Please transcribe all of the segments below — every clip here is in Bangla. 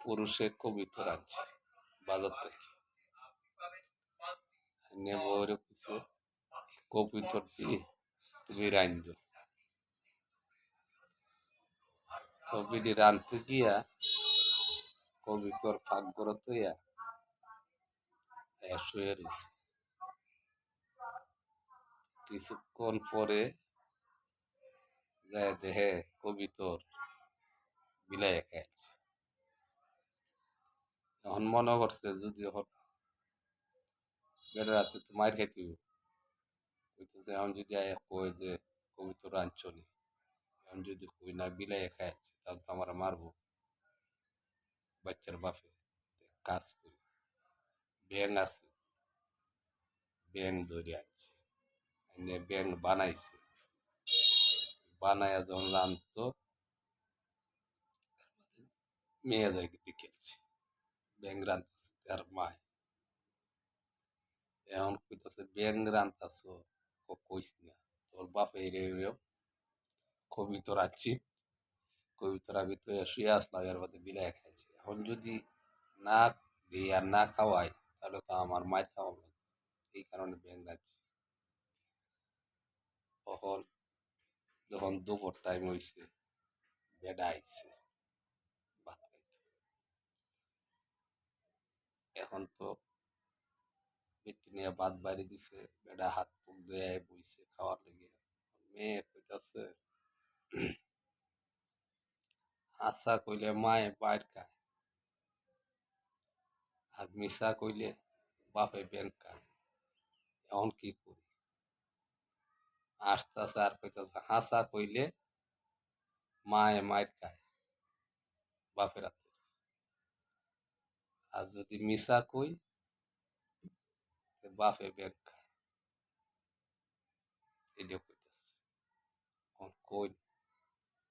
পুরুষে কবিতর আনছে বাজার থেকে এনে বউরে কিছু কবিতরটি তুমি রাঁধো। কবিটি রাঁধতে গিয়া কবিতর ফাঁক গড়ে তৈয়া শুয়ে রয়েছে। কিছুক্ষণ পরে যায় দেহে কবিতর বিলাই খাইছে। এখন মনে করছে যদি এখন বেড়ে রাতে তো মার খাইতে হইতেছে, এখন যদি কই যে কবিতর রাঁধছনি, এখন যদি কই না বিলাই খাইছে তাহলে তো আমার মারবো বাচ্চার বাপে। কাজ করি, ব্যাং আছে, ব্যাং ধরে আনছে, এনে ব্যাং বানাইছে, বানায়া যখন রাঁধতো মেয়েদেরকে দেখেছে ব্যাং রাঁধতেছে তার মায়। এখন কইতাছে ব্যাং রাঁধতাছ কইস না তোর বাপে কবিতর আছি, কবিতর আমি তো শুয়ে আসলাম এর মধ্যে বিলাই খাইছে। এখন যদি না দিই আর না খাওয়াই তাহলে তো আমার মায়ের খাওয়া লাগবে, এই কারণে ব্যাং রাখছি। তখন যখন দুপুর টাইম হয়েছে বেডা আইছে ভাত খাইতে। এখন তো পেটি নিয়ে ভাত বাড়ি দিছে, বেডা হাত মুখ ধুয়ে বইছে খাওয়ার লেগে। মেয়ে কইতাছে হাসা কইলে মায়ে বাইর খায় আর মিশা কইলে বাপে ব্যাং খায়, এখন কি করি? আসতাছে আর কইতাছে হাসা কইলে মায়ে মায়ের খায় বাপের হাতে, আর যদি মিশা কই বাপে ব্যাং খায়। এটা কইতাছে এখন কই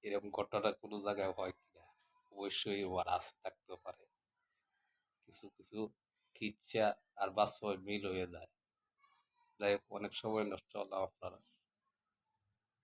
এরকম ঘটনা কোনো জায়গায় হয় কিনা, অবশ্যই ওর আছে থাকতে পারে। কিছু কিছু খিচ্ছা আর বাস্তবে মিল হয়ে যায়। যাই হোক, অনেক সময় নষ্ট হলো আপনারা।